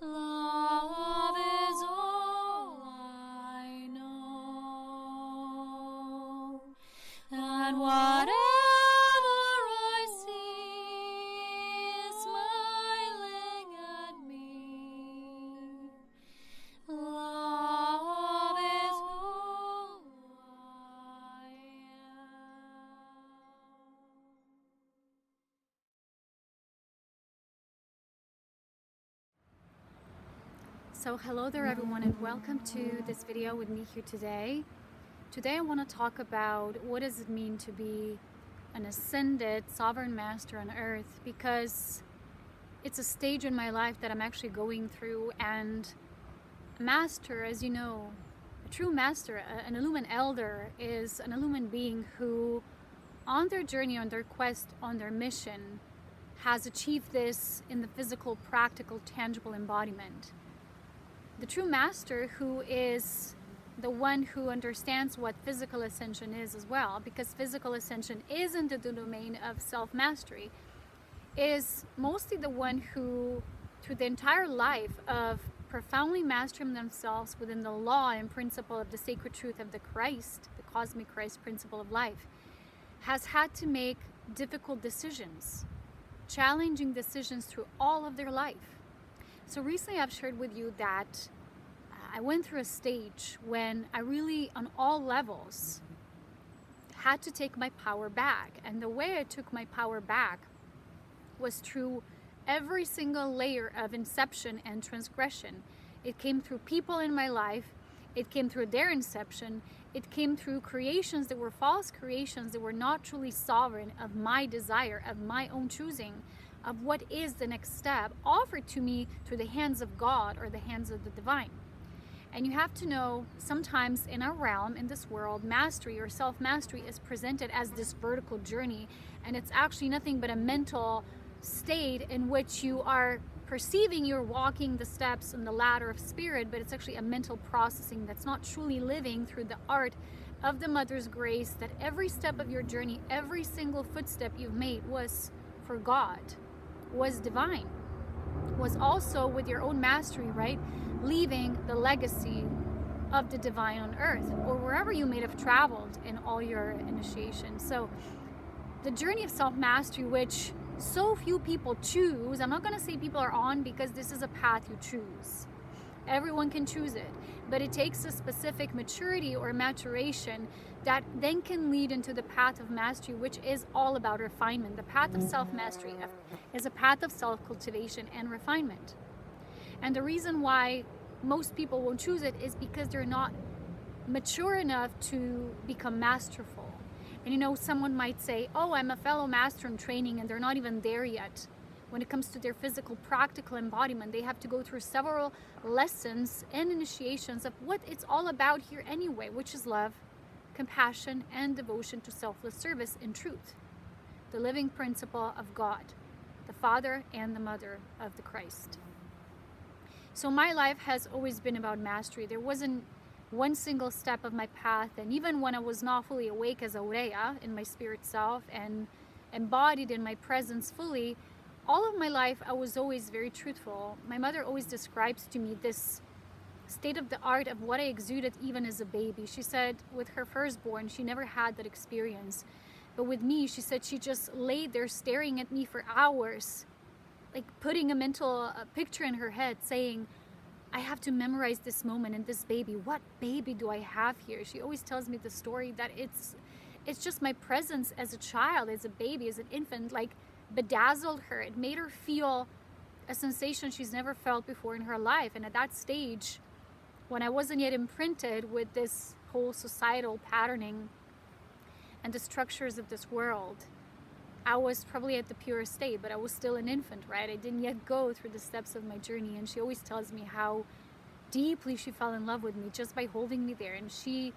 Love is all I know, and whatever I see is smiling at me. Love is who I am. So hello there everyone, and welcome to this video with me here today. Today I want to talk about what does it mean to be an ascended sovereign master on earth, because it's a stage in my life that I'm actually going through. And a master, as you know, a true master, an Illumined elder, is an Illumined being who on their journey, on their quest, on their mission, has achieved this in the physical, practical, tangible embodiment. The true master, who is the one who understands what physical ascension is as well, because physical ascension isn't the domain of self-mastery, is mostly the one who, through the entire life of profoundly mastering themselves within the law and principle of the sacred truth of the Christ, the cosmic Christ principle of life, has had to make difficult decisions, challenging decisions through all of their life. So recently I've shared with you that I went through a stage when I really, on all levels, had to take my power back. And the way I took my power back was through every single layer of inception and transgression. It came through people in my life, it came through their inception, it came through creations that were false creations, that were not truly sovereign of my desire, of my own choosing, of what is the next step offered to me through the hands of God or the hands of the divine. And you have to know, sometimes in our realm, in this world, mastery or self-mastery is presented as this vertical journey, and it's actually nothing but a mental state in which you are perceiving you're walking the steps on the ladder of spirit, but it's actually a mental processing that's not truly living through the art of the Mother's grace, that every step of your journey, every single footstep you've made was for God, was divine, was also with your own mastery, right? Leaving the legacy of the divine on earth, or wherever you may have traveled in all your initiation. So the journey of self-mastery, which so few people choose, I'm not going to say people are on, because this is a path you choose. Everyone can choose it, but it takes a specific maturity or maturation that then can lead into the path of mastery, which is all about refinement. The path of self-mastery is a path of self-cultivation and refinement. And the reason why most people won't choose it is because they're not mature enough to become masterful. And you know, someone might say, oh, I'm a fellow master in training, and they're not even there yet. When it comes to their physical, practical embodiment, they have to go through several lessons and initiations of what it's all about here anyway, which is love, compassion, and devotion to selfless service in truth. The living principle of God, the Father and the Mother of the Christ. So my life has always been about mastery. There wasn't one single step of my path, and even when I was not fully awake as Aurea in my spirit self and embodied in my presence fully, all of my life I was always very truthful. My mother always describes to me this state of the art of what I exuded even as a baby. She said with her firstborn, she never had that experience. But with me, she said she just laid there staring at me for hours, like putting a mental picture in her head saying, I have to memorize this moment and this baby. What baby do I have here? She always tells me the story that it's just my presence as a child, as a baby, as an infant, like bedazzled her. It made her feel a sensation she's never felt before in her life. And at that stage, when I wasn't yet imprinted with this whole societal patterning and the structures of this world, I was probably at the purest state, but I was still an infant, right? I didn't yet go through the steps of my journey. And she always tells me how deeply she fell in love with me just by holding me there. And she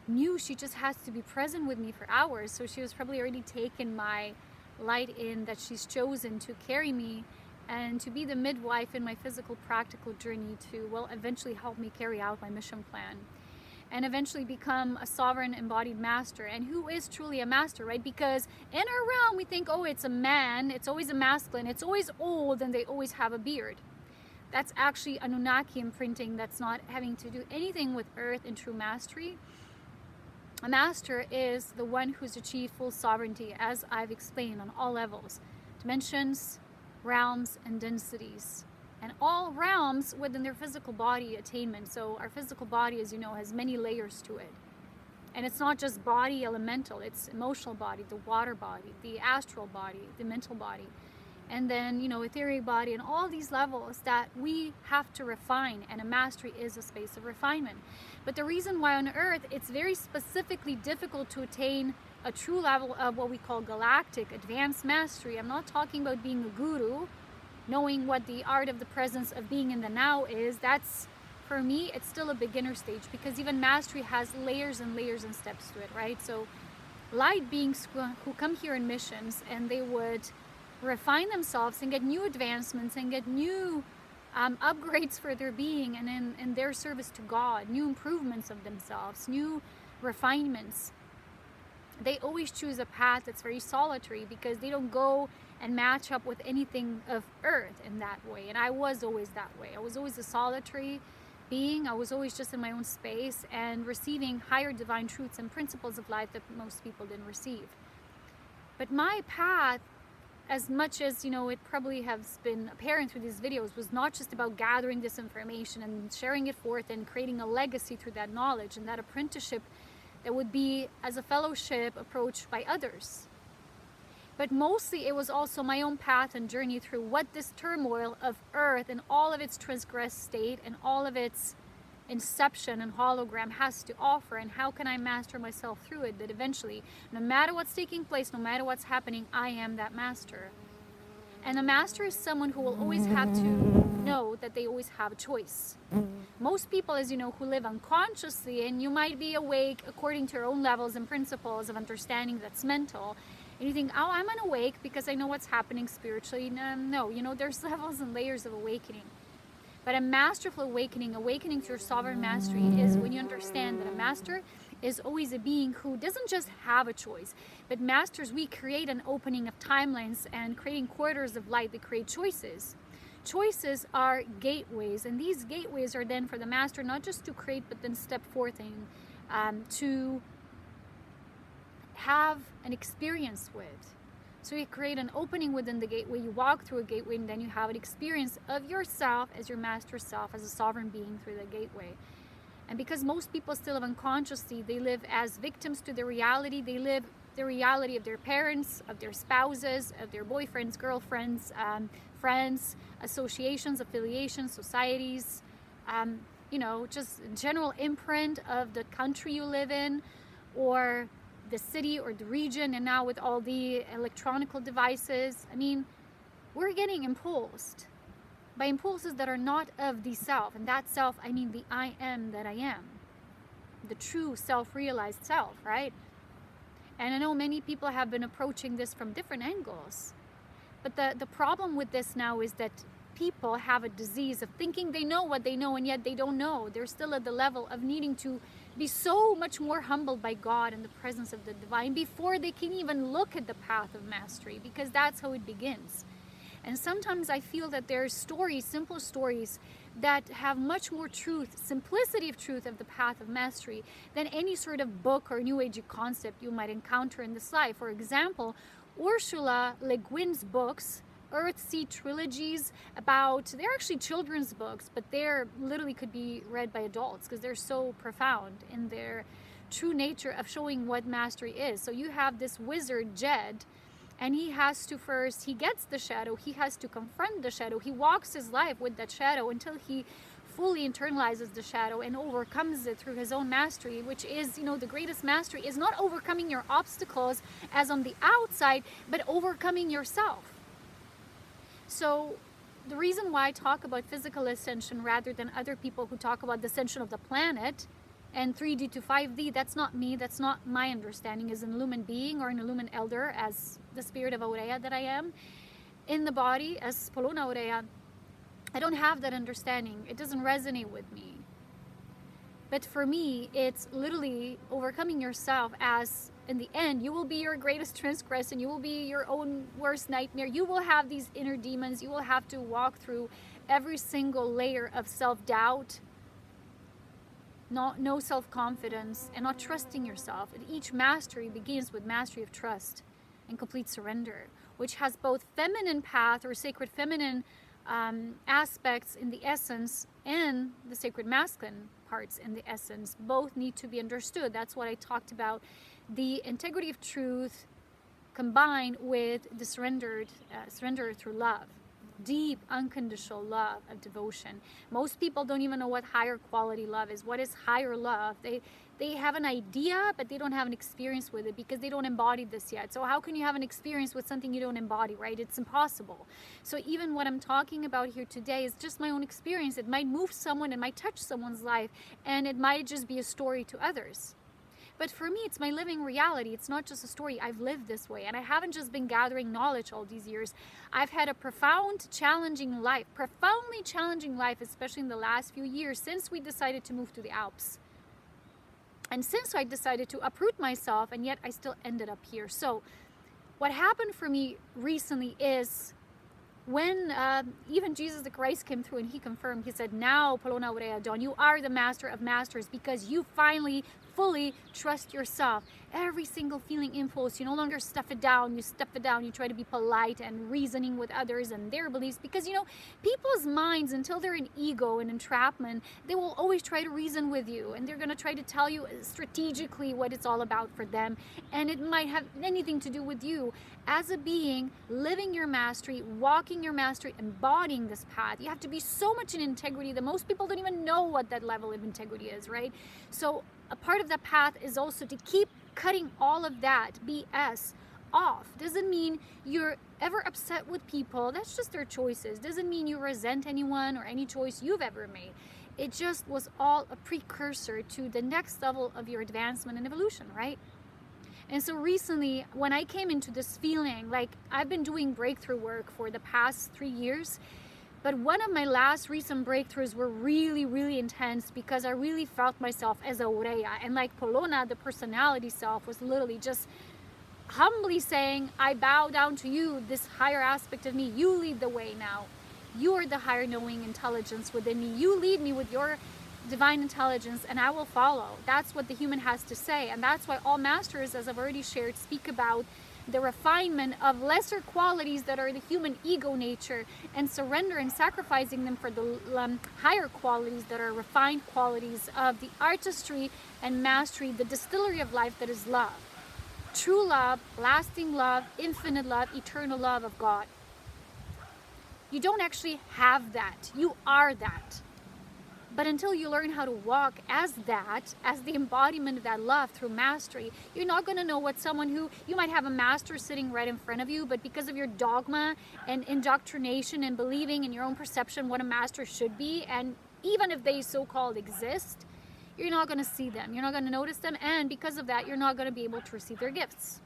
knew she just has to be present with me for hours. So she was probably already taken my light in, that she's chosen to carry me and to be the midwife in my physical, practical journey to, well, eventually help me carry out my mission plan. and eventually become a sovereign embodied master. And who is truly a master, right? Because in our realm, we think, oh, it's a man, it's always a masculine, it's always old, and they always have a beard. That's actually Anunnaki imprinting. That's not having to do anything with earth and true mastery. A master is the one who's achieved full sovereignty, as I've explained, on all levels, dimensions, realms, and densities. And all realms within their physical body attainment. So our physical body, as you know, has many layers to it. And it's not just body elemental, it's emotional body, the water body, the astral body, the mental body. And then, you know, etheric body, and all these levels that we have to refine. And a mastery is a space of refinement. But the reason why on Earth it's very specifically difficult to attain a true level of what we call galactic advanced mastery. I'm not talking about being a guru, knowing what the art of the presence of being in the now is. That's, for me, it's still a beginner stage, because even mastery has layers and layers and steps to it, right? So light beings who come here in missions, and they would refine themselves and get new advancements and get new upgrades for their being and in their service to God, new improvements of themselves, new refinements. They always choose a path that's very solitary, because they don't go and match up with anything of earth in that way. And I was always that way. I was always a solitary being. I was always just in my own space and receiving higher divine truths and principles of life that most people didn't receive. But my path, as much as, you know, it probably has been apparent through these videos, was not just about gathering this information and sharing it forth and creating a legacy through that knowledge and that apprenticeship that would be as a fellowship approached by others. But mostly it was also my own path and journey through what this turmoil of earth and all of its transgressed state and all of its inception and hologram has to offer, and how can I master myself through it, that eventually, no matter what's taking place, no matter what's happening, I am that master. And a master is someone who will always have to know that they always have a choice. Most people, as you know, who live unconsciously, and you might be awake according to your own levels and principles of understanding that's mental, and you think, oh, I'm unawake because I know what's happening spiritually. No, you know, there's levels and layers of awakening. But a masterful awakening through your sovereign mastery, is when you understand that a master is always a being who doesn't just have a choice, but masters, we create an opening of timelines and creating corridors of light that create choices. Choices are gateways, and these gateways are then for the master not just to create, but then step forth and to have an experience with. So you create an opening within the gateway, you walk through a gateway, and then you have an experience of yourself as your master self, as a sovereign being through the gateway. And because most people still live unconsciously, they live as victims to their reality. They live the reality of their parents, of their spouses, of their boyfriends, girlfriends, friends, associations, affiliations, societies, you know, just general imprint of the country you live in, or the city or the region. And now with all the electronical devices, I mean, we're getting impulsed by impulses that are not of the self. And that self, I mean the I am that I am, the true self-realized self, right? And I know many people have been approaching this from different angles, but the problem with this now is that people have a disease of thinking they know what they know, and yet they don't know. They're still at the level of needing to be so much more humbled by God and the presence of the divine before they can even look at the path of mastery, because that's how it begins. And sometimes I feel that there's stories, simple stories, that have much more truth, simplicity of truth of the path of mastery than any sort of book or new age concept you might encounter in this life. For example, Ursula Le Guin's books, Earthsea trilogies, they're actually children's books, but they're literally could be read by adults because they're so profound in their true nature of showing what mastery is. So you have this wizard, Jed, and he has to first, he gets the shadow, he has to confront the shadow, he walks his life with that shadow until he fully internalizes the shadow and overcomes it through his own mastery, which is, you know, the greatest mastery is not overcoming your obstacles as on the outside, but overcoming yourself. So the reason why I talk about physical ascension rather than other people who talk about the ascension of the planet and 3D to 5D, that's not me, that's not my understanding as an illumined being or an illumined elder, as the spirit of Aurea that I am, in the body as Polona Aurea. I don't have that understanding. It doesn't resonate with me. But for me, it's literally overcoming yourself, as in the end, you will be your greatest transgressor, and you will be your own worst nightmare. You will have these inner demons. You will have to walk through every single layer of self-doubt, no self-confidence, and not trusting yourself. And each mastery begins with mastery of trust and complete surrender, which has both feminine path or sacred feminine aspects in the essence and the sacred masculine parts in the essence. Both need to be understood. That's what I talked about. The integrity of truth combined with the surrender through love. Deep, unconditional love of devotion. Most people don't even know what higher quality love is. What is higher love? They have an idea, but they don't have an experience with it because they don't embody this yet. So how can you have an experience with something you don't embody, right? It's impossible. So even what I'm talking about here today is just my own experience. It might move someone, it might touch someone's life, and it might just be a story to others. But for me, it's my living reality. It's not just a story. I've lived this way. And I haven't just been gathering knowledge all these years. I've had a profoundly challenging life, especially in the last few years since we decided to move to the Alps. And since I decided to uproot myself, and yet I still ended up here. So what happened for me recently is when even Jesus the Christ came through and he confirmed, he said, now, Polona, Aurea, Dawn, you are the master of masters because you finally fully trust yourself. Every single feeling impulse, you no longer stuff it down, you try to be polite and reasoning with others and their beliefs, because people's minds, until they're in ego and entrapment, they will always try to reason with you, and they're going to try to tell you strategically what it's all about for them, and it might have anything to do with you as a being living your mastery, walking your mastery, embodying this path. You have to be so much in integrity that most people don't even know what that level of integrity is, right? So a part of that path is also to keep cutting all of that BS off. Doesn't mean you're ever upset with people. That's just their choices. Doesn't mean you resent anyone or any choice you've ever made. It just was all a precursor to the next level of your advancement and evolution, right? And so recently, when I came into this feeling, like I've been doing breakthrough work for the past 3 years, but one of my last recent breakthroughs were really, really intense because I really felt myself as Aurea. And like Polona, the personality self, was literally just humbly saying, I bow down to you, this higher aspect of me. You lead the way now. You are the higher knowing intelligence within me. You lead me with your divine intelligence and I will follow. That's what the human has to say. And that's why all masters, as I've already shared, speak about the refinement of lesser qualities that are the human ego nature, and surrender and sacrificing them for the higher qualities that are refined qualities of the artistry and mastery, the distillery of life that is love. True love, lasting love, infinite love, eternal love of God. You don't actually have that. You are that. But until you learn how to walk as that, as the embodiment of that love through mastery, you're not going to know what someone who, you might have a master sitting right in front of you, but because of your dogma and indoctrination and believing in your own perception what a master should be, and even if they so-called exist, you're not going to see them. You're not going to notice them, and because of that, you're not going to be able to receive their gifts.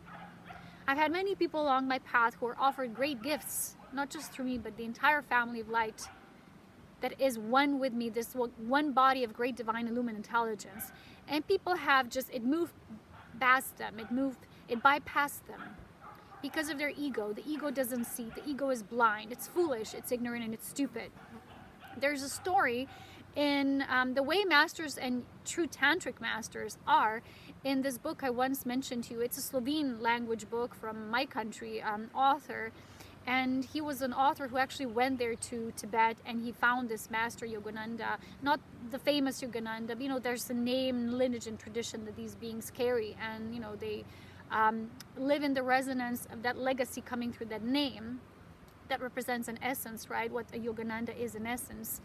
I've had many people along my path who are offered great gifts, not just through me, but the entire family of light that is one with me, this one body of great divine illumined intelligence. And people have just, it moved past them, it bypassed them because of their ego. The ego doesn't see, the ego is blind, it's foolish, it's ignorant, and it's stupid. There's a story in the way masters and true tantric masters are in this book I once mentioned to you. It's a Slovene language book from my country, author. And he was an author who actually went there to Tibet, and he found this master Yogananda, not the famous Yogananda, but, there's a name, lineage, and tradition that these beings carry, and they live in the resonance of that legacy coming through that name that represents an essence, right? What a Yogananda is in essence,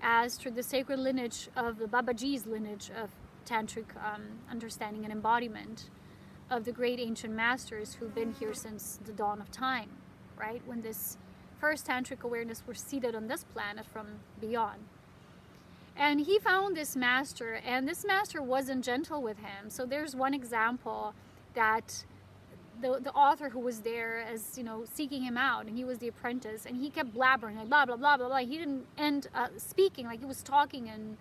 as through the sacred lineage of the Babaji's lineage of tantric understanding and embodiment of the great ancient masters who've been here since the dawn of time. Right, when this first tantric awareness were seated on this planet from beyond. And he found this master, and this master wasn't gentle with him. So there's one example that the author who was there as, seeking him out, and he was the apprentice, and he kept blabbering, like blah, blah, blah, blah, blah. He didn't end speaking, like he was talking and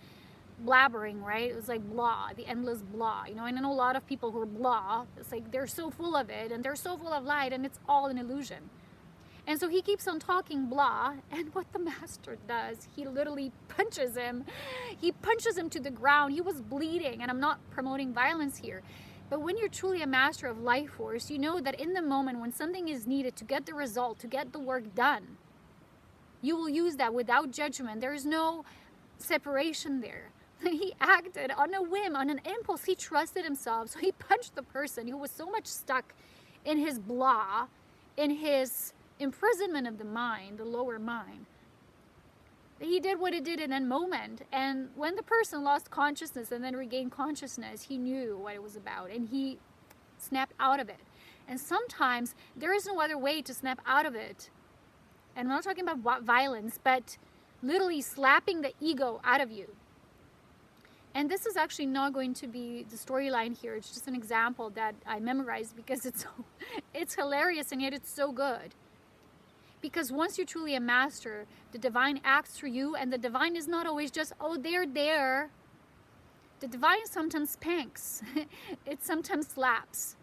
blabbering, right? It was like blah, the endless blah, you know. And I know a lot of people who are blah. It's like they're so full of it and they're so full of light, and it's all an illusion. And so he keeps on talking blah, and what the master does, he literally punches him. He punches him to the ground. He was bleeding, and I'm not promoting violence here. But when you're truly a master of life force, you know that in the moment when something is needed to get the result, to get the work done, you will use that without judgment. There is no separation there. He acted on a whim, on an impulse. He trusted himself. So he punched the person who was so much stuck in his blah, in his imprisonment of the mind, the lower mind. He did what it did in that moment. And when the person lost consciousness and then regained consciousness, he knew what it was about, and he snapped out of it. And sometimes there is no other way to snap out of it. And I'm not talking about violence, but literally slapping the ego out of you. And this is actually not going to be the storyline here. It's just an example that I memorized because it's hilarious, and yet it's so good. Because once you're truly a master, the divine acts through you, and the divine is not always just, oh, they're there. The divine sometimes spanks. It sometimes slaps.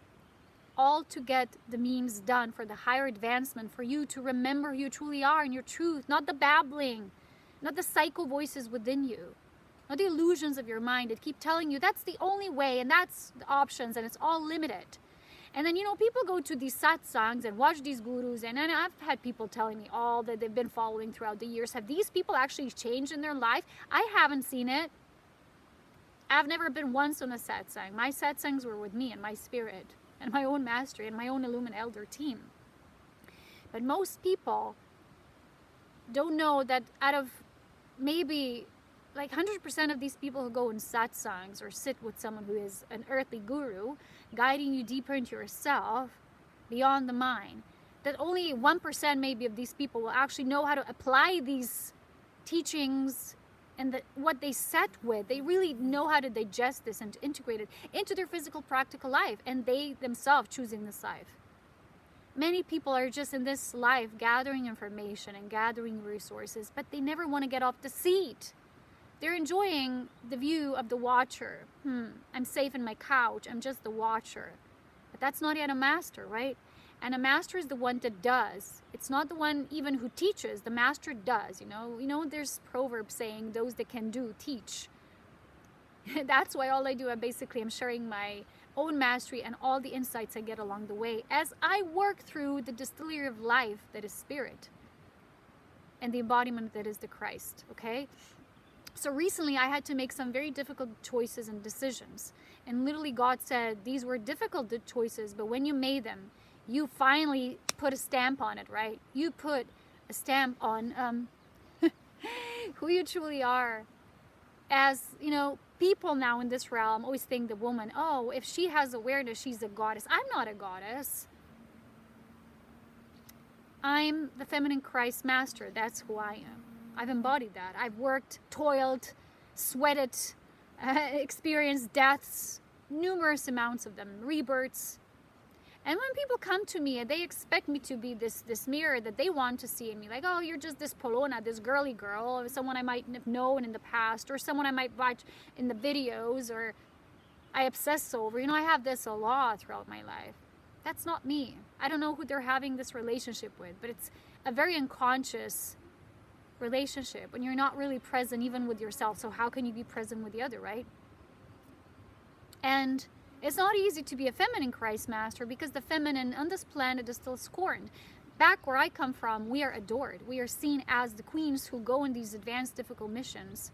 All to get the means done for the higher advancement, for you to remember who you truly are and your truth, not the babbling, not the psycho voices within you, not the illusions of your mind that keep telling you that's the only way and that's the options and it's all limited. And then, you know, people go to these satsangs and watch these gurus, and I've had people telling me all that they've been following throughout the years. Have these people actually changed in their life? I haven't seen it. I've never been once on a satsang. My satsangs were with me and my spirit and my own mastery and my own Illumined Elder team. But most people don't know that out of maybe like 100% of these people who go in satsangs or sit with someone who is an earthly guru, guiding you deeper into yourself, beyond the mind, that only 1% maybe of these people will actually know how to apply these teachings and what they set with. They really know how to digest this and to integrate it into their physical, practical life, and they themselves choosing this life. Many people are just in this life gathering information and gathering resources, but they never want to get off the seat. They're enjoying the view of the watcher. I'm safe in my couch. I'm just the watcher. But that's not yet a master, right? And a master is the one that does. It's not the one even who teaches. The master does, you know. There's proverb saying, those that can do, teach. That's why all I do, I'm sharing my own mastery and all the insights I get along the way as I work through the distillery of life that is spirit and the embodiment that is the Christ, okay? So recently I had to make some very difficult choices and decisions. And literally God said, these were difficult choices, but when you made them, you finally put a stamp on it, right? You put a stamp on who you truly are. As, you know, people now in this realm always think the woman, oh, if she has awareness, she's a goddess. I'm not a goddess. I'm the feminine Christ master. That's who I am. I've embodied that. I've worked, toiled, sweated, experienced deaths, numerous amounts of them, rebirths. And when people come to me and they expect me to be this mirror that they want to see in me, like, oh, you're just this Polona, this girly girl, or someone I might have known in the past, or someone I might watch in the videos, or I obsess over. You know, I have this a lot throughout my life. That's not me. I don't know who they're having this relationship with, but it's a very unconscious relationship when you're not really present even with yourself. So how can you be present with the other, right? And it's not easy to be a feminine Christ master because the feminine on this planet is still scorned. Back where I come from, we are adored. We are seen as the queens who go on these advanced difficult missions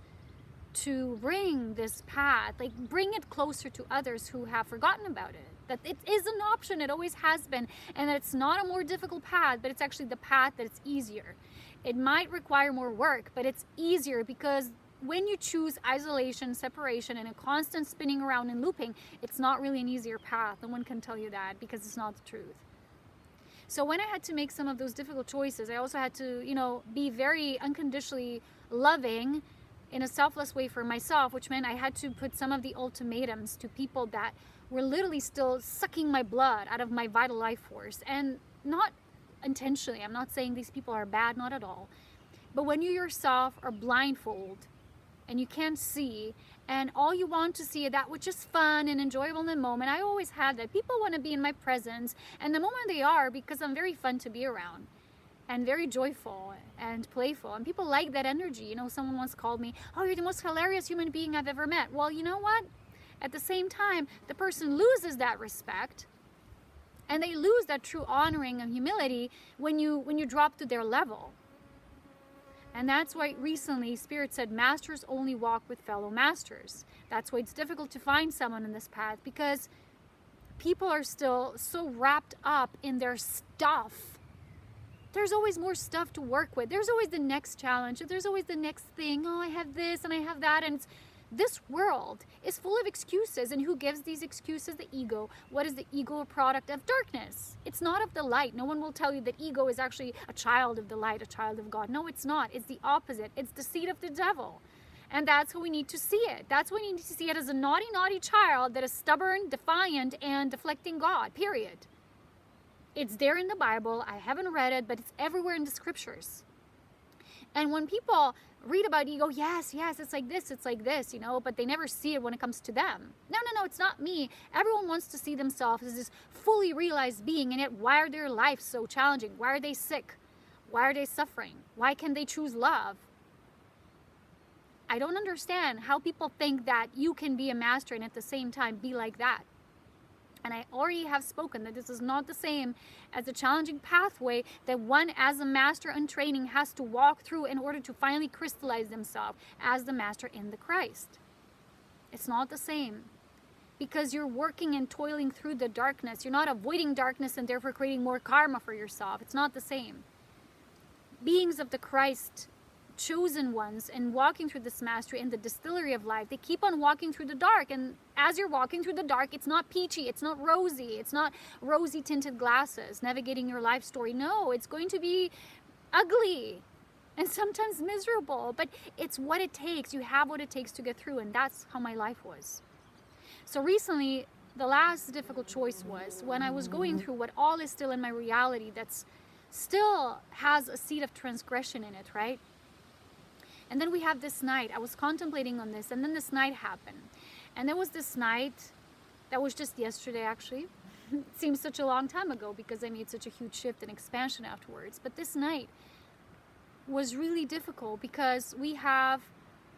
to bring this path, like bring it closer to others who have forgotten about it. That it is an option, it always has been, and that it's not a more difficult path, but it's actually the path that it's easier. It might require more work, but it's easier because when you choose isolation, separation, and a constant spinning around and looping, it's not really an easier path. No one can tell you that because it's not the truth. So when I had to make some of those difficult choices, I also had to, you know, be very unconditionally loving in a selfless way for myself, which meant I had to put some of the ultimatums to people that were literally still sucking my blood out of my vital life force. And not intentionally. I'm not saying these people are bad, not at all. But when you yourself are blindfolded and you can't see, and all you want to see is that which is fun and enjoyable in the moment. I always had that. People want to be in my presence, and the moment they are, because I'm very fun to be around and very joyful and playful, and people like that energy. You know, someone once called me, oh, you're the most hilarious human being I've ever met. Well, you know what? At the same time, the person loses that respect, and they lose that true honoring and humility when you drop to their level. And that's why recently Spirit said masters only walk with fellow masters. That's why it's difficult to find someone in this path, because people are still so wrapped up in their stuff. There's always more stuff to work with. There's always the next challenge. There's always the next thing. Oh, I have this and I have that. And this world is full of excuses. And who gives these excuses? The ego. What is the ego? A product of darkness. It's not of the light. No one will tell you that ego is actually a child of the light, a child of God. No, it's not. It's the opposite. It's the seed of the devil. And that's how we need to see it. That's why we need to see it as a naughty, naughty child that is stubborn, defiant, and deflecting God, period. It's there in the Bible. I haven't read it, but it's everywhere in the scriptures. And when people read about ego, yes, it's like this, you know, but they never see it when it comes to them. No, it's not me. Everyone wants to see themselves as this fully realized being, and yet why are their lives so challenging? Why are they sick? Why are they suffering? Why can't they choose love? I don't understand how people think that you can be a master and at the same time be like that. And I already have spoken that this is not the same as the challenging pathway that one as a master in training has to walk through in order to finally crystallize themselves as the master in the Christ. It's not the same, because you're working and toiling through the darkness. You're not avoiding darkness and therefore creating more karma for yourself. It's not the same. Beings of the Christ, chosen ones, and walking through this mastery in the distillery of life, they keep on walking through the dark. And as you're walking through the dark, it's not peachy, it's not rosy, it's not rosy tinted glasses navigating your life story. No, it's going to be ugly and sometimes miserable, but it's what it takes. You have what it takes to get through, and that's how my life was. So recently, the last difficult choice was when I was going through what all is still in my reality that's still has a seed of transgression in it, right? And then we have this night. I was contemplating on this, and then this night happened. And there was this night that was just yesterday, actually. It seems such a long time ago because I made such a huge shift and expansion afterwards. But this night was really difficult because we have,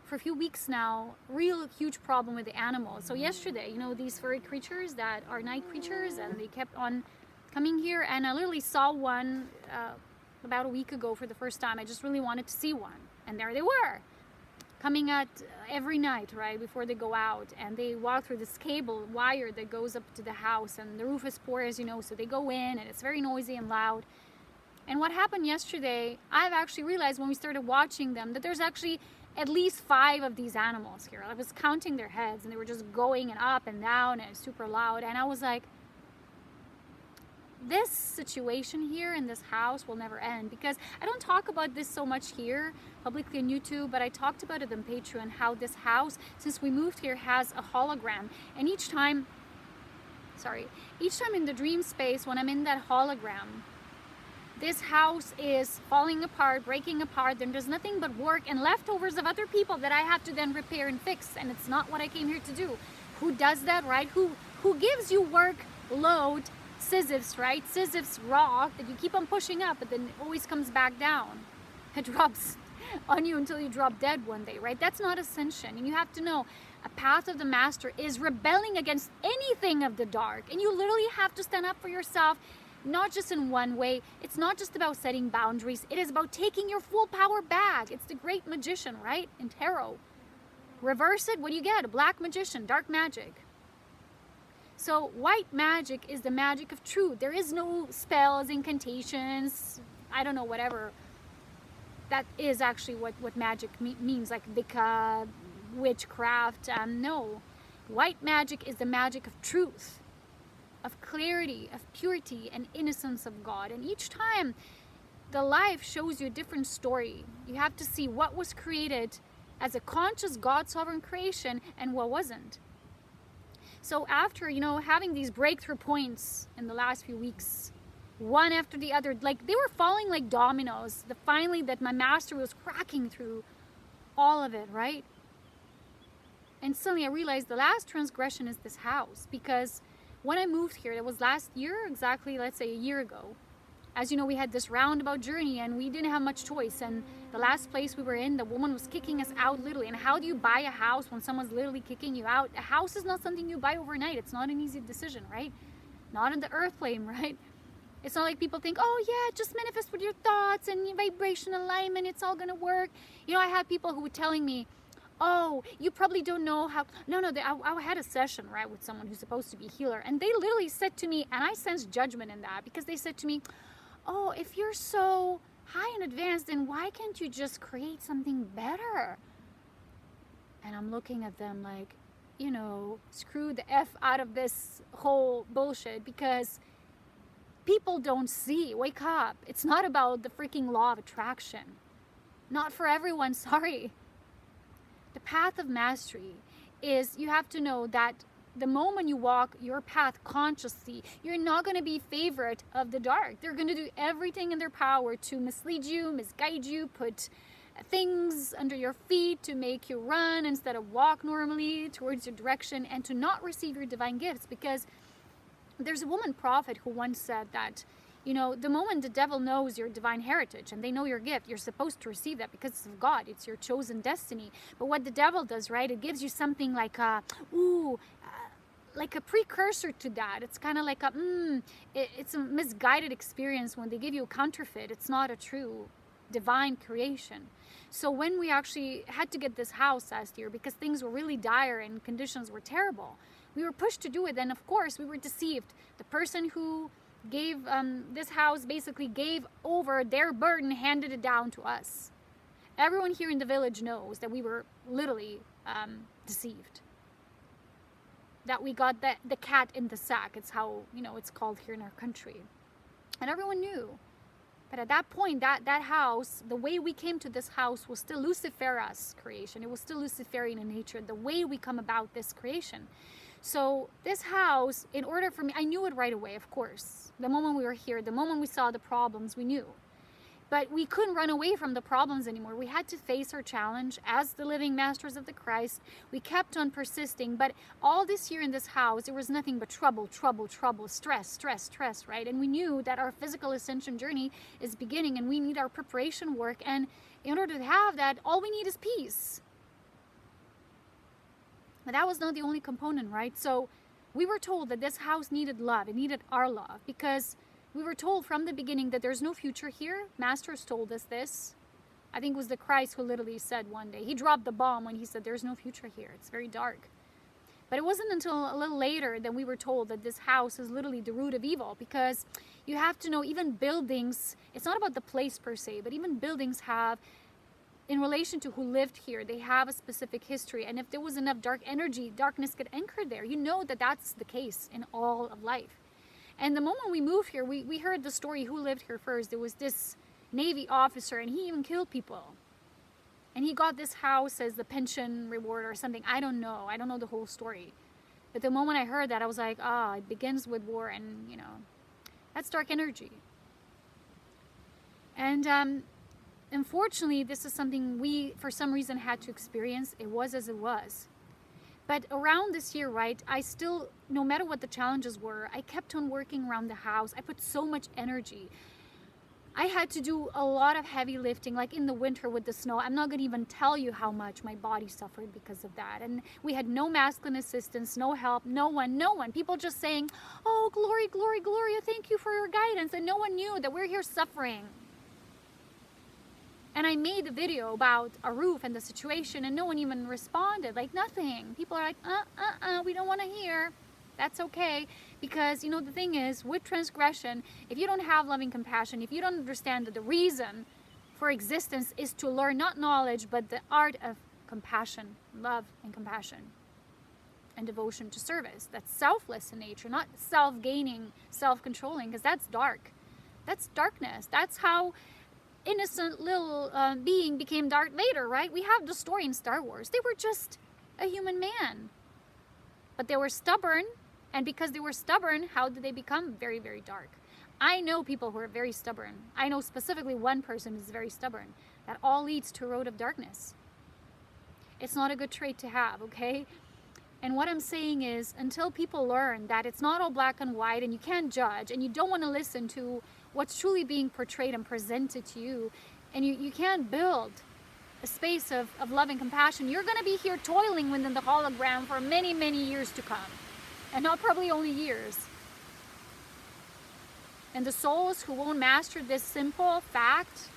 for a few weeks now, real huge problem with the animals. So yesterday, you know, these furry creatures that are night creatures, and they kept on coming here. And I literally saw one about a week ago for the first time. I just really wanted to see one. And there they were, coming at every night, right, before they go out. And they walk through this cable wire that goes up to the house. And the roof is poor, as you know, so they go in, and it's very noisy and loud. And what happened yesterday, I've actually realized when we started watching them that there's actually at least 5 of these animals here. I was counting their heads, and they were just going and up and down, and it's super loud. And I was like, this situation here in this house will never end, because I don't talk about this so much here publicly on YouTube, but I talked about it on Patreon, how this house, since we moved here, has a hologram. And each time in the dream space, when I'm in that hologram, this house is falling apart, breaking apart. Then there's nothing but work and leftovers of other people that I have to then repair and fix. And it's not what I came here to do. Who does that, right? Who gives you work load, Sisyphus, right? Sisyphus rock that you keep on pushing up, but then it always comes back down. It drops on you until you drop dead one day, right? That's not ascension. And you have to know, a path of the master is rebelling against anything of the dark. And you literally have to stand up for yourself, not just in one way. It's not just about setting boundaries. It is about taking your full power back. It's the great magician, right? In tarot. Reverse it, what do you get? A black magician, dark magic. So white magic is the magic of truth. There is no spells, incantations, I don't know, whatever. That is actually what magic means, like Wicca, witchcraft. No. White magic is the magic of truth, of clarity, of purity and innocence of God. And each time the life shows you a different story. You have to see what was created as a conscious God sovereign creation and what wasn't. So after, you know, having these breakthrough points in the last few weeks, one after the other, like they were falling like dominoes, finally that my master was cracking through all of it, right? And suddenly I realized the last transgression is this house, because when I moved here, that was last year, exactly, let's say a year ago. As you know, we had this roundabout journey and we didn't have much choice. And the last place we were in, the woman was kicking us out literally. And how do you buy a house when someone's literally kicking you out? A house is not something you buy overnight. It's not an easy decision, right? Not in the earth plane, right? It's not like people think, oh yeah, just manifest with your thoughts and your vibration alignment, it's all gonna work. You know, I had people who were telling me, oh, you probably don't know how. No, I had a session, right, with someone who's supposed to be a healer, and they literally said to me, and I sensed judgment in that, because they said to me, oh, if you're so high and advanced, then why can't you just create something better? And I'm looking at them like, you know, screw the F out of this whole bullshit, because people don't see. Wake up. It's not about the freaking law of attraction. Not for everyone, sorry. The path of mastery is, you have to know that the moment you walk your path consciously, you're not going to be favorite of the dark. They're going to do everything in their power to mislead you, misguide you, put things under your feet to make you run instead of walk normally towards your direction, and to not receive your divine gifts. Because there's a woman prophet who once said that, you know, the moment the devil knows your divine heritage and they know your gift, you're supposed to receive that because it's of God. It's your chosen destiny. But what the devil does, right, it gives you something like like a precursor to that. It's kind of like it's a misguided experience when they give you a counterfeit. It's not a true divine creation. So when we actually had to get this house last year because things were really dire and conditions were terrible, we were pushed to do it, and of course we were deceived. The person who gave this house basically gave over their burden, handed it down to us. Everyone here in the village knows that we were literally deceived. That we got the cat in the sack. It's how, you know, it's called here in our country. And everyone knew. But at that point, that house, the way we came to this house was still Lucifer's creation. It was still Luciferian in nature, the way we come about this creation. So this house, in order for me, I knew it right away, of course. The moment we were here, the moment we saw the problems, we knew. But we couldn't run away from the problems anymore. We had to face our challenge as the living masters of the Christ. We kept on persisting. But all this year in this house, there was nothing but trouble, stress, right? And we knew that our physical ascension journey is beginning and we need our preparation work. And in order to have that, all we need is peace. But that was not the only component, right? So we were told that this house needed love. It needed our love, because we were told from the beginning that there's no future here. Masters told us this. I think it was the Christ who literally said one day. He dropped the bomb when he said there's no future here. It's very dark. But it wasn't until a little later that we were told that this house is literally the root of evil, because you have to know, even buildings, it's not about the place per se, but even buildings have, in relation to who lived here, they have a specific history. And if there was enough dark energy, darkness could anchor there. You know that that's the case in all of life. And the moment we moved here, we heard the story who lived here first. There was this Navy officer, and he even killed people. And he got this house as the pension reward or something. I don't know. I don't know the whole story. But the moment I heard that, I was like, it begins with war, and, you know, that's dark energy. And unfortunately, this is something we, for some reason, had to experience. It was as it was. But around this year, right, I still, no matter what the challenges were, I kept on working around the house. I put so much energy. I had to do a lot of heavy lifting, like in the winter with the snow. I'm not going to even tell you how much my body suffered because of that. And we had no masculine assistance, no help, no one. People just saying, oh, Gloria, thank you for your guidance. And no one knew that we're here suffering. And I made the video about a roof and the situation, and no one even responded, like nothing. People are like, we don't want to hear. That's okay. Because, you know, the thing is, with transgression, if you don't have loving compassion, if you don't understand that the reason for existence is to learn not knowledge, but the art of compassion, love and compassion, and devotion to service, that's selfless in nature, not self-gaining, self-controlling, because that's dark. That's darkness. That's how innocent little being became Darth Vader, right? We have the story in Star Wars. They were just a human man. But they were stubborn, and because they were stubborn, how did they become very, very dark? I know people who are very stubborn. I know specifically one person who's very stubborn. That all leads to a road of darkness. It's not a good trait to have, okay? And what I'm saying is, until people learn that it's not all black and white and you can't judge and you don't want to listen to what's truly being portrayed and presented to you, and you can't build a space of love and compassion, you're going to be here toiling within the hologram for many, many years to come. And not probably only years. And the souls who won't master this simple fact,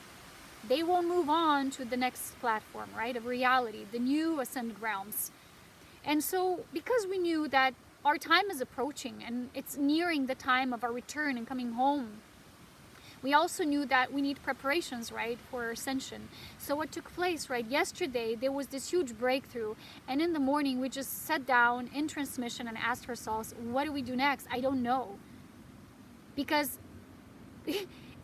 they won't move on to the next platform, right, of reality, the new ascended realms. And so, because we knew that our time is approaching and it's nearing the time of our return and coming home, we also knew that we need preparations, right, for ascension. So what took place, right, yesterday, there was this huge breakthrough. And in the morning, we just sat down in transmission and asked ourselves, what do we do next? I don't know. Because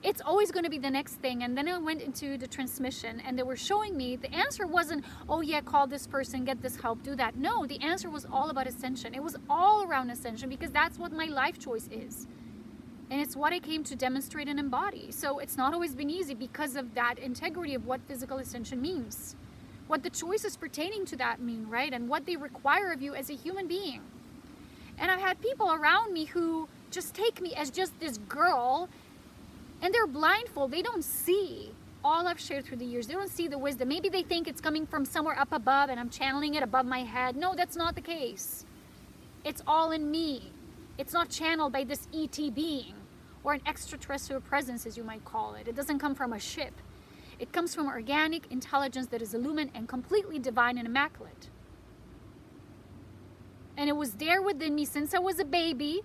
it's always going to be the next thing. And then I went into the transmission and they were showing me, the answer wasn't, oh yeah, call this person, get this help, do that. No, the answer was all about ascension. It was all around ascension because that's what my life choice is. And it's what I came to demonstrate and embody. So it's not always been easy because of that integrity of what physical ascension means. What the choices pertaining to that mean, right? And what they require of you as a human being. And I've had people around me who just take me as just this girl, and they're blindfold. They don't see all I've shared through the years. They don't see the wisdom. Maybe they think it's coming from somewhere up above and I'm channeling it above my head. No, that's not the case. It's all in me. It's not channeled by this ET being or an extraterrestrial presence, as you might call it. It doesn't come from a ship. It comes from organic intelligence that is illumined and completely divine and immaculate. And it was there within me since I was a baby.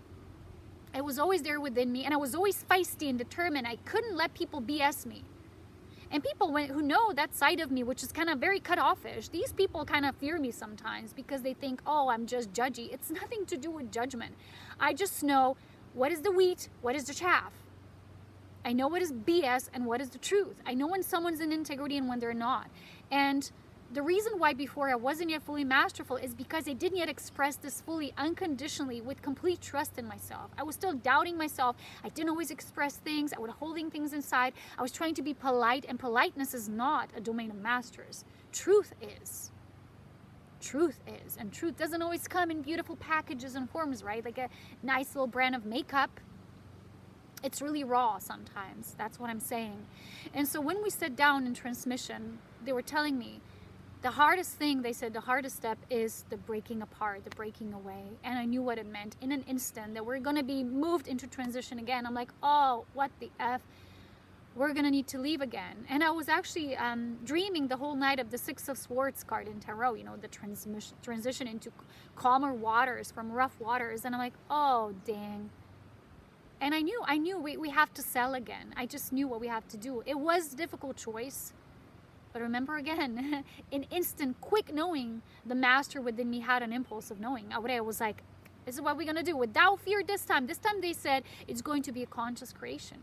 It was always there within me, and I was always feisty and determined. I couldn't let people BS me. And people who know that side of me, which is kind of very cut-offish, these people kind of fear me sometimes because they think, oh, I'm just judgy. It's nothing to do with judgment. I just know what is the wheat, what is the chaff. I know what is BS and what is the truth. I know when someone's in integrity and when they're not. And the reason why before I wasn't yet fully masterful is because I didn't yet express this fully, unconditionally, with complete trust in myself. I was still doubting myself. I didn't always express things. I was holding things inside. I was trying to be polite, and politeness is not a domain of masters. Truth is. Truth is. And truth doesn't always come in beautiful packages and forms, right? Like a nice little brand of makeup. It's really raw sometimes. That's what I'm saying. And so when we sat down in transmission, they were telling me, the hardest thing, they said, the hardest step is the breaking apart, the breaking away. And I knew what it meant in an instant, that we're going to be moved into transition again. I'm like, oh, what the F? We're going to need to leave again. And I was actually dreaming the whole night of the Six of Swords card in Tarot, you know, the transition into calmer waters, from rough waters. And I'm like, oh, dang. And I knew we have to sell again. I just knew what we have to do. It was a difficult choice. But remember again, in instant, quick knowing, the master within me had an impulse of knowing. Aurea was like, this is what we're going to do. Without fear this time. This time they said it's going to be a conscious creation.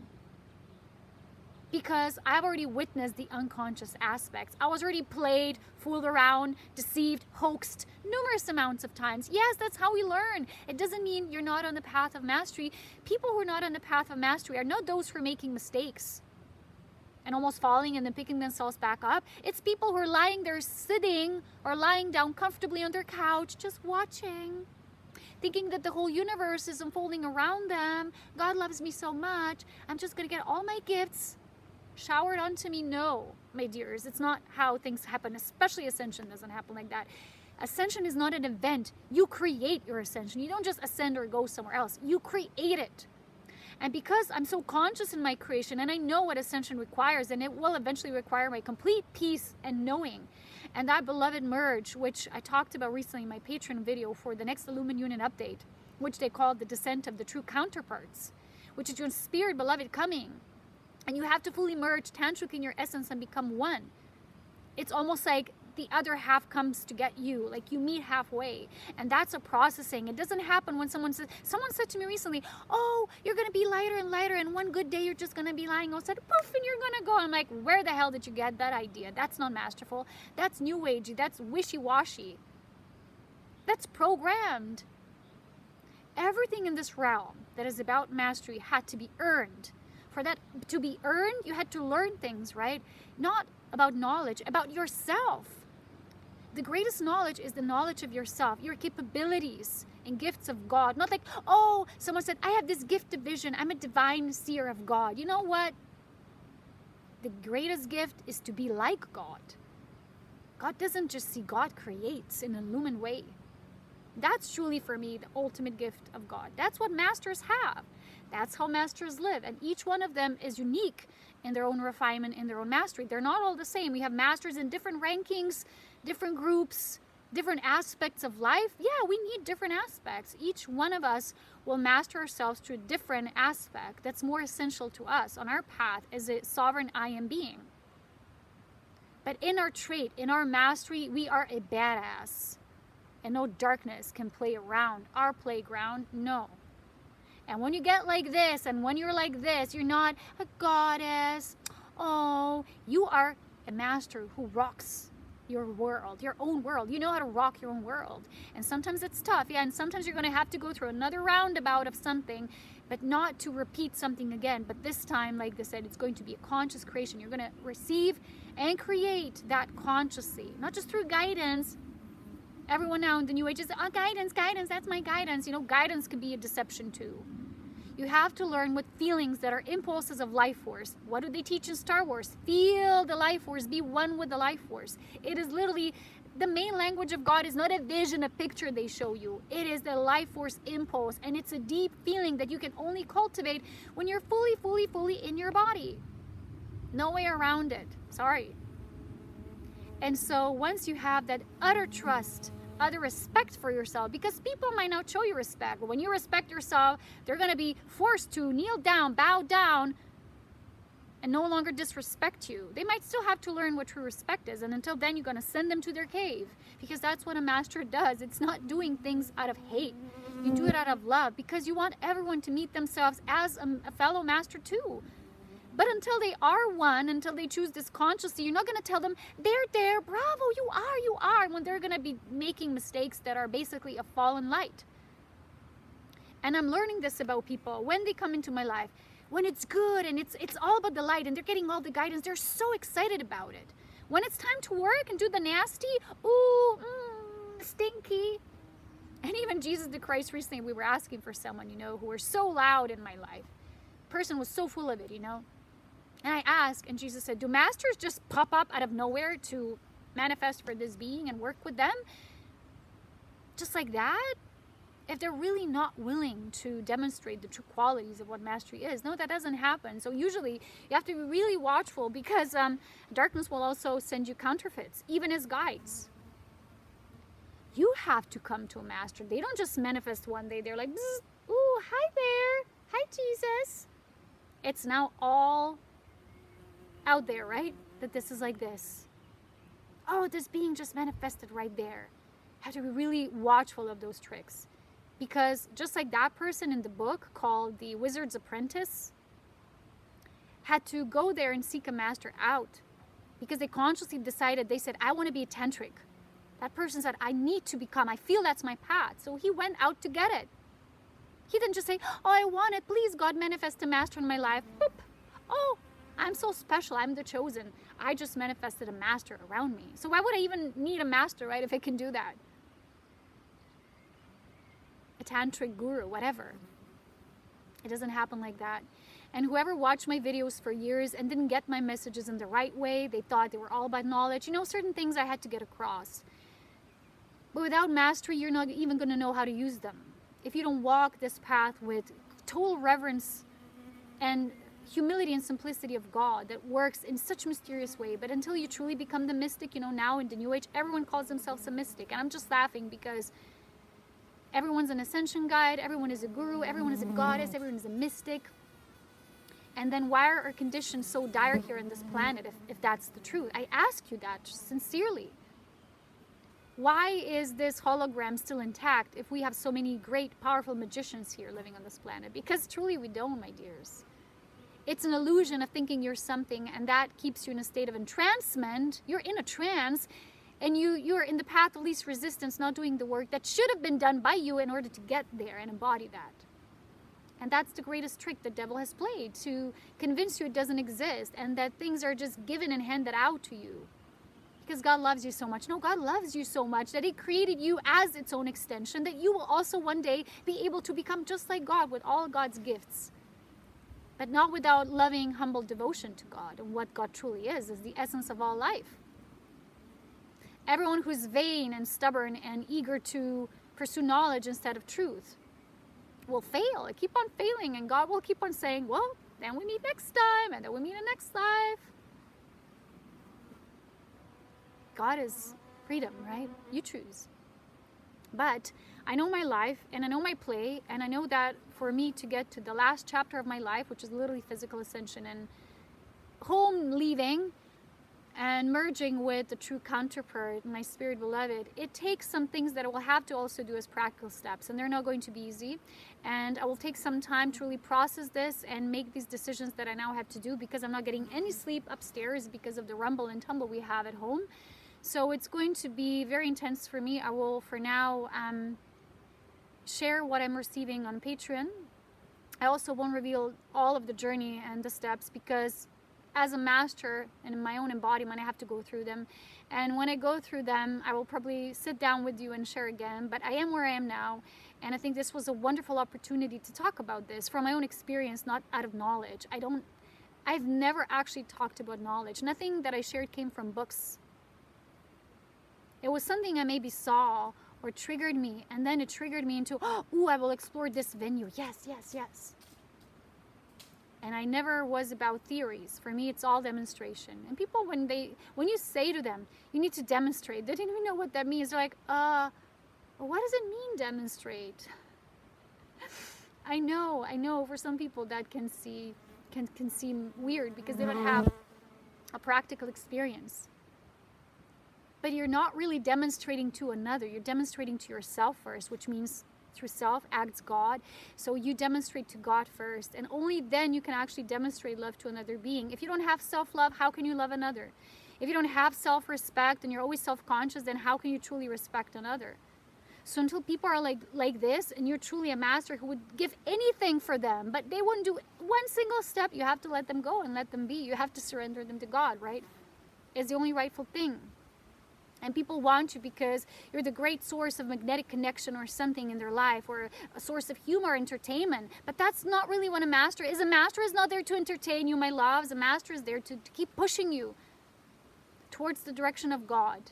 Because I've already witnessed the unconscious aspects. I was already played, fooled around, deceived, hoaxed numerous amounts of times. Yes, that's how we learn. It doesn't mean you're not on the path of mastery. People who are not on the path of mastery are not those who are making mistakes and almost falling and then picking themselves back up. It's people who are lying there, sitting or lying down comfortably on their couch, just watching, thinking that the whole universe is unfolding around them. God loves me so much. I'm just going to get all my gifts showered onto me. No, my dears, it's not how things happen, especially ascension doesn't happen like that. Ascension is not an event. You create your ascension. You don't just ascend or go somewhere else. You create it. And because I'm so conscious in my creation, and I know what ascension requires, and it will eventually require my complete peace and knowing, and that beloved merge, which I talked about recently in my Patreon video for the next Illumined Union update, which they called the descent of the true counterparts, which is your spirit beloved coming. And you have to fully merge, tantric in your essence, and become one. It's almost like the other half comes to get you, like you meet halfway. And that's a processing. It doesn't happen when someone said to me recently, oh, you're going to be lighter and lighter, and one good day you're just going to be lying outside, poof, and you're going to go. I'm like, where the hell did you get that idea? That's not masterful. That's new agey. That's wishy-washy. That's programmed. Everything in this realm that is about mastery had to be earned. For that to be earned, you had to learn things, right? Not about knowledge, about yourself. The greatest knowledge is the knowledge of yourself, your capabilities and gifts of God. Not like, oh, someone said, I have this gift of vision. I'm a divine seer of God. You know what? The greatest gift is to be like God. God doesn't just see, God creates in an illumined way. That's truly for me the ultimate gift of God. That's what masters have. That's how masters live. And each one of them is unique in their own refinement, in their own mastery. They're not all the same. We have masters in different rankings, different groups, different aspects of life. Yeah, we need different aspects. Each one of us will master ourselves to a different aspect that's more essential to us on our path as a sovereign I am being. But in our trait, in our mastery, we are a badass. And no darkness can play around our playground, no. And when you get like this, and when you're like this, you're not a goddess. Oh, you are a master who rocks your world, your own world. You know how to rock your own world. And sometimes it's tough, yeah, and sometimes you're going to have to go through another roundabout of something, but not to repeat something again. But this time, like I said, it's going to be a conscious creation. You're going to receive and create that consciously, not just through guidance. Everyone now in the New Age is, oh, guidance, that's my guidance. You know, guidance can be a deception too. You have to learn what feelings that are impulses of life force. What do they teach in Star Wars? Feel the life force. Be one with the life force. It is literally, the main language of God is not a vision, a picture they show you. It is the life force impulse. And it's a deep feeling that you can only cultivate when you're fully in your body. No way around it. Sorry. And so once you have that utter trust, utter respect for yourself, because people might not show you respect, but when you respect yourself, they're going to be forced to kneel down, bow down, and no longer disrespect you. They might still have to learn what true respect is, and until then you're going to send them to their cave, because that's what a master does. It's not doing things out of hate. You do it out of love, because you want everyone to meet themselves as a fellow master too. But until they are one, until they choose this consciously, you're not going to tell them, there, bravo, you are, when they're going to be making mistakes that are basically a fallen light. And I'm learning this about people when they come into my life. When it's good and it's all about the light and they're getting all the guidance, they're so excited about it. When it's time to work and do the nasty, stinky. And even Jesus the Christ, recently we were asking for someone, who were so loud in my life. The person was so full of it, And I asked, and Jesus said, do masters just pop up out of nowhere to manifest for this being and work with them? Just like that? If they're really not willing to demonstrate the true qualities of what mastery is. No, that doesn't happen. So usually you have to be really watchful, because darkness will also send you counterfeits, even as guides. You have to come to a master. They don't just manifest one day. They're like, ooh, hi there. Hi, Jesus. It's now all out there, right? That this is like this. Oh, this being just manifested right there. Have to be really watchful of those tricks. Because just like that person in the book called The Wizard's Apprentice had to go there and seek a master out, because they consciously decided, they said, I want to be a tantric. That person said, I feel that's my path. So he went out to get it. He didn't just say, oh, I want it. Please, God, manifest a master in my life. Boop. Oh, I'm so special. I'm the chosen. I just manifested a master around me. So why would I even need a master, right, if I can do that? A tantric guru, whatever. It doesn't happen like that. And whoever watched my videos for years and didn't get my messages in the right way, they thought they were all about knowledge. Certain things I had to get across. But without mastery, you're not even going to know how to use them. If you don't walk this path with total reverence and humility and simplicity of God that works in such a mysterious way, but until you truly become the mystic, now in the New Age, everyone calls themselves a mystic. And I'm just laughing, because everyone's an ascension guide, everyone is a guru, everyone is a goddess, everyone is a mystic. And then why are our conditions so dire here on this planet if that's the truth? I ask you that sincerely. Why is this hologram still intact if we have so many great, powerful magicians here living on this planet? Because truly we don't, my dears. It's an illusion of thinking you're something, and that keeps you in a state of entrancement. You're in a trance, and you're in the path of least resistance, not doing the work that should have been done by you in order to get there and embody that. And that's the greatest trick the devil has played, to convince you it doesn't exist and that things are just given and handed out to you. because God loves you so much. No, God loves you so much that he created you as its own extension, that you will also one day be able to become just like God with all God's gifts. But not without loving, humble devotion to God and what God truly is the essence of all life. Everyone who's vain and stubborn and eager to pursue knowledge instead of truth will fail. I keep on failing, and God will keep on saying, well, then we meet next time, and then we meet in the next life. God is freedom, right? You choose. But I know my life, and I know my play, and I know that for me to get to the last chapter of my life, which is literally physical ascension and home leaving and merging with the true counterpart, my spirit beloved, it takes some things that I will have to also do as practical steps, and they're not going to be easy. And I will take some time to really process this and make these decisions that I now have to do, because I'm not getting any sleep upstairs because of the rumble and tumble we have at home. So it's going to be very intense for me. I will, for now, share what I'm receiving on Patreon. I also won't reveal all of the journey and the steps, because as a master and in my own embodiment, I have to go through them. And when I go through them, I will probably sit down with you and share again. But I am where I am now. And I think this was a wonderful opportunity to talk about this from my own experience, not out of knowledge. I've never actually talked about knowledge. Nothing that I shared came from books. It was something I maybe saw or triggered me, and then it triggered me into, oh, I will explore this venue. Yes, yes, yes. And I never was about theories. For me, it's all demonstration. And people, when you say to them, you need to demonstrate, they didn't even know what that means. They're like, what does it mean, demonstrate? I know for some people that can seem weird because they don't have a practical experience. But you're not really demonstrating to another. You're demonstrating to yourself first, which means through self acts God. So you demonstrate to God first, and only then you can actually demonstrate love to another being. If you don't have self-love, how can you love another? If you don't have self-respect and you're always self-conscious, then how can you truly respect another? So until people are like this, and you're truly a master who would give anything for them, but they wouldn't do one single step, you have to let them go and let them be. You have to surrender them to God, right? It's the only rightful thing. And people want you because you're the great source of magnetic connection or something in their life, or a source of humor, entertainment. But that's not really what a master is. A master is not there to entertain you, my loves. A master is there to keep pushing you towards the direction of God.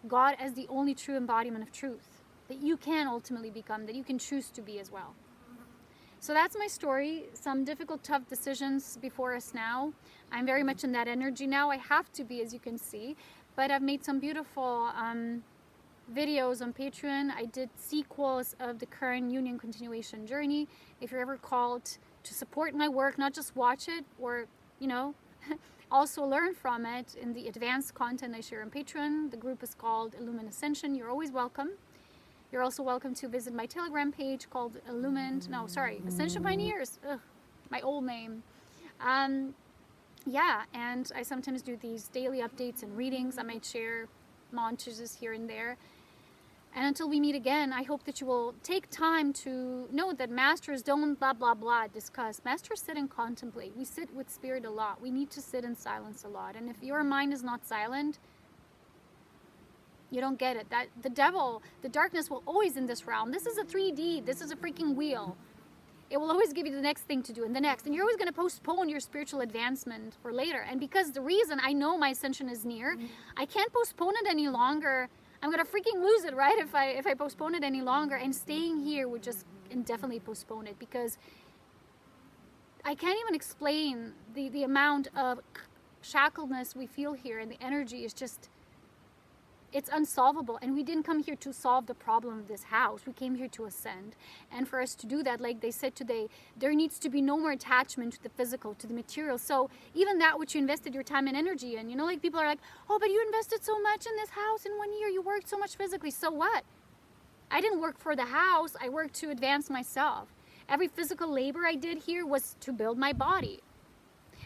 God as the only true embodiment of truth that you can ultimately become, that you can choose to be as well. So that's my story. Some difficult, tough decisions before us now. I'm very much in that energy now. I have to be, as you can see. But I've made some beautiful videos on Patreon. I did sequels of the current union continuation journey. If you're ever called to support my work, not just watch it, or, also learn from it in the advanced content I share on Patreon. The group is called Illumined Ascension. You're always welcome. You're also welcome to visit my Telegram page called Ascension Pioneers. Ugh, my old name. Yeah, and I sometimes do these daily updates and readings. I might share montages here and there. And until we meet again, I hope that you will take time to know that masters don't blah, blah, blah discuss. Masters sit and contemplate. We sit with spirit a lot. We need to sit in silence a lot. And if your mind is not silent, you don't get it. That the devil, the darkness will always in this realm. This is a 3D. This is a freaking wheel. It will always give you the next thing to do and the next. And you're always going to postpone your spiritual advancement for later. And because the reason I know my ascension is near, I can't postpone it any longer. I'm going to freaking lose it, right? If I postpone it any longer. And staying here would just indefinitely postpone it, because I can't even explain the amount of shackledness we feel here. And the energy is just, it's unsolvable. And we didn't come here to solve the problem of this house. We came here to ascend. And for us to do that, like they said today, there needs to be no more attachment to the physical, to the material. So even that which you invested your time and energy in, like people are like, oh, but you invested so much in this house in 1 year. You worked so much physically. So what? I didn't work for the house. I worked to advance myself. Every physical labor I did here was to build my body.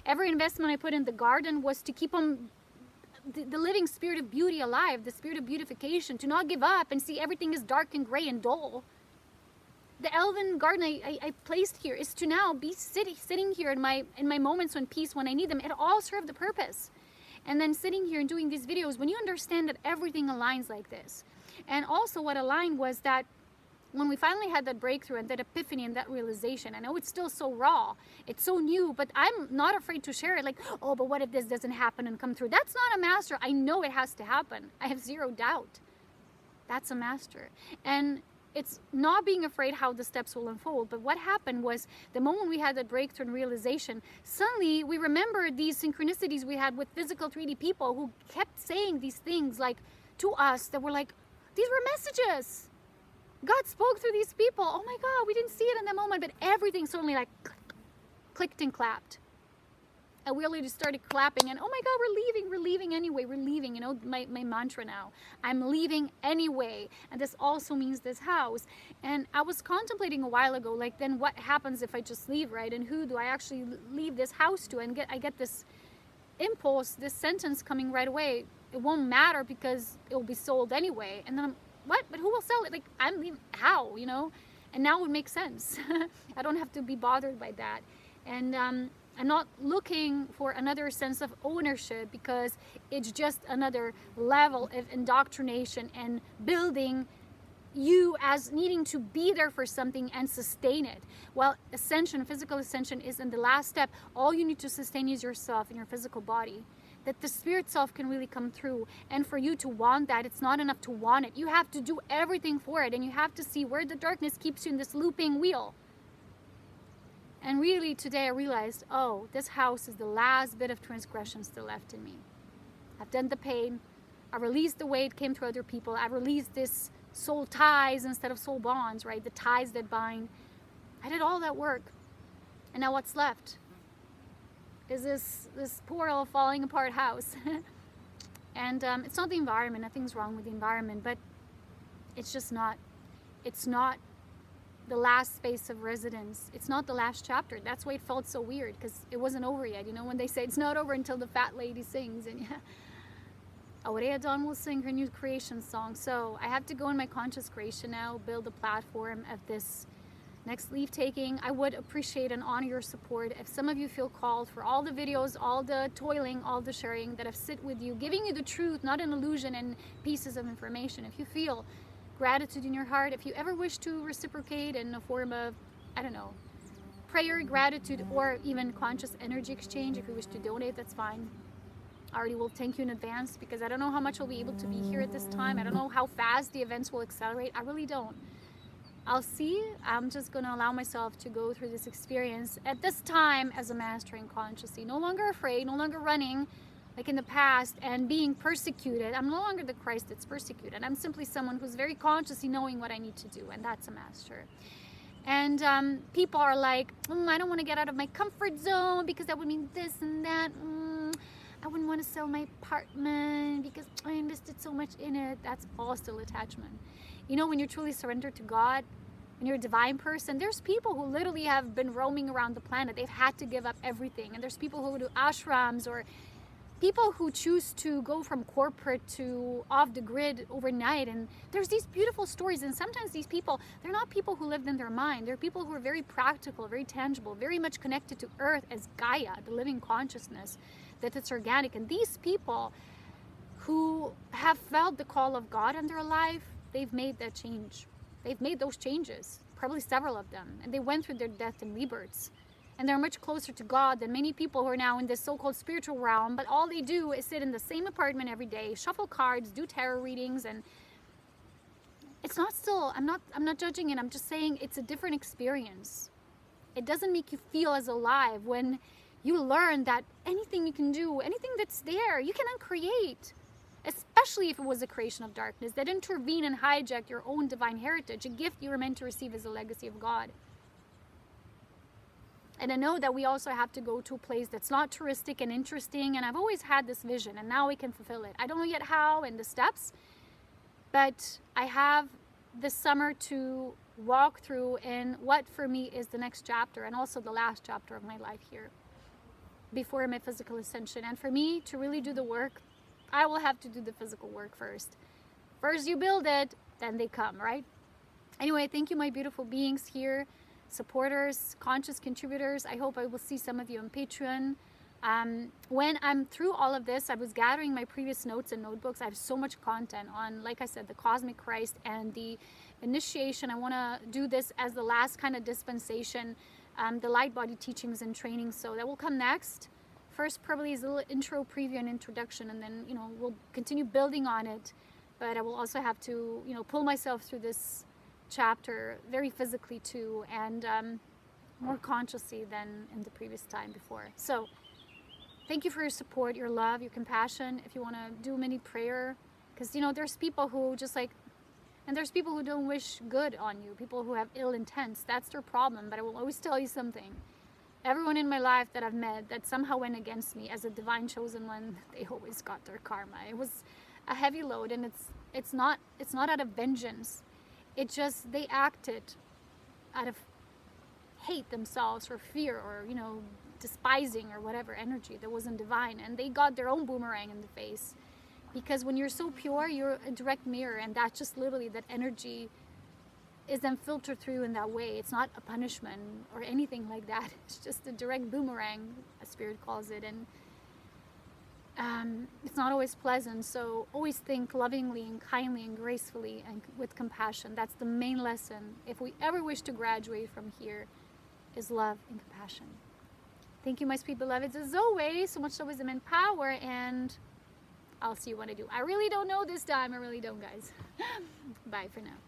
Every investment I put in the garden was to keep on the living spirit of beauty alive, the spirit of beautification, to not give up and see everything is dark and gray and dull. The elven garden I placed here is to now be sitting here in my moments when peace, when I need them. It all served the purpose. And then sitting here and doing these videos, when you understand that everything aligns like this. And also what aligned was that when we finally had that breakthrough and that epiphany and that realization, I know it's still so raw, it's so new, but I'm not afraid to share it. Like, oh, but what if this doesn't happen and come through? That's not a master. I know it has to happen. I have zero doubt. That's a master. And it's not being afraid how the steps will unfold. But what happened was the moment we had that breakthrough and realization, suddenly we remembered these synchronicities we had with physical 3D people who kept saying these things like to us that were like, these were messages. God spoke through these people. Oh my God, we didn't see it in that moment, but everything suddenly like clicked and clapped. And we really just started clapping and oh my God, we're leaving anyway, we're leaving. You know, my mantra now, I'm leaving anyway. And this also means this house. And I was contemplating a while ago, like then what happens if I just leave, right? And who do I actually leave this house to? And I get this impulse, this sentence coming right away. It won't matter because it will be sold anyway. And then I'm, what? But who will sell it? Like, I'm leaving, how, you know? And now it makes sense. I don't have to be bothered by that. And I'm not looking for another sense of ownership because it's just another level of indoctrination and building you as needing to be there for something and sustain it. Well, ascension, physical ascension is in the last step. All you need to sustain is yourself and your physical body. That the spirit self can really come through. And for you to want that, it's not enough to want it. You have to do everything for it. And you have to see where the darkness keeps you in this looping wheel. And really today I realized, oh, this house is the last bit of transgression still left in me. I've done the pain. I released the way it came through other people. I released this soul ties instead of soul bonds, right? The ties that bind. I did all that work. And now what's left is this poor old falling apart house. And it's not the environment. Nothing's wrong with the environment, but it's just not. It's not the last space of residence. It's not the last chapter. That's why it felt so weird, because it wasn't over yet. You know, when they say it's not over until the fat lady sings, and yeah. Aurea Dawn will sing her new creation song. So I have to go in my conscious creation now, build a platform of this next leave taking. I would appreciate and honor your support. If some of you feel called for all the videos, all the toiling, all the sharing that I've sit with you, giving you the truth, not an illusion and pieces of information. If you feel gratitude in your heart, if you ever wish to reciprocate in a form of, I don't know, prayer, gratitude, or even conscious energy exchange, if you wish to donate, that's fine. I already will thank you in advance because I don't know how much I'll be able to be here at this time. I don't know how fast the events will accelerate. I really don't. I'll see. I'm just going to allow myself to go through this experience at this time as a mastering consciously. No longer afraid, no longer running like in the past and being persecuted. I'm no longer the Christ that's persecuted. I'm simply someone who's very consciously knowing what I need to do, and that's a master. And people are like, I don't want to get out of my comfort zone because that would mean this and that. I wouldn't want to sell my apartment because I invested so much in it. That's all still attachment. You know, when you're truly surrendered to God, when you're a divine person, there's people who literally have been roaming around the planet. They've had to give up everything. And there's people who do ashrams, or people who choose to go from corporate to off the grid overnight. And there's these beautiful stories. And sometimes these people, they're not people who lived in their mind. They're people who are very practical, very tangible, very much connected to Earth as Gaia, the living consciousness, that it's organic. And these people who have felt the call of God in their life, they've made that change. They've made those changes, probably several of them. And they went through their death and rebirths. And they're much closer to God than many people who are now in this so-called spiritual realm. But all they do is sit in the same apartment every day, shuffle cards, do tarot readings. And it's not still, I'm not judging it. I'm just saying it's a different experience. It doesn't make you feel as alive when you learn that anything you can do, anything that's there, you can uncreate. Especially if it was a creation of darkness that intervened and hijacked your own divine heritage, a gift you were meant to receive as a legacy of God. And I know that we also have to go to a place that's not touristic and interesting, and I've always had this vision, and now we can fulfill it. I don't know yet how and the steps, but I have this summer to walk through in what for me is the next chapter and also the last chapter of my life here before my physical ascension. And for me to really do the work, I will have to do the physical work first. First you build it, then they come, right? Anyway, thank you, my beautiful beings here, supporters, conscious contributors. I hope I will see some of you on Patreon. When I'm through all of this, I was gathering my previous notes and notebooks. I have so much content on, like I said, the Cosmic Christ and the initiation. I want to do this as the last kind of dispensation, the light body teachings and training. So that will come next. First, probably is a little intro, preview, and introduction, and then, you know, we'll continue building on it. But I will also have to, you know, pull myself through this chapter very physically too, and more consciously than in the previous time before. So thank you for your support, your love, your compassion. If you want to do mini prayer, because, you know, there's people who just like, and there's people who don't wish good on you, people who have ill intents. That's their problem. But I will always tell you something. Everyone in my life that I've met that somehow went against me as a divine chosen one, they always got their karma. It was a heavy load, and it's not out of vengeance. It just, they acted out of hate themselves or fear or, you know, despising or whatever energy that wasn't divine, and they got their own boomerang in the face. Because when you're so pure, you're a direct mirror, and that's just literally that energy is then filtered through in that way. It's not a punishment or anything like that. It's just a direct boomerang, as Spirit calls it, and it's not always pleasant. So always think lovingly and kindly and gracefully and with compassion. That's the main lesson. If we ever wish to graduate from here, is love and compassion. Thank you, my sweet beloveds, as always. So much wisdom and power, and I'll see you when I do. I really don't know this time. I really don't, guys. Bye for now.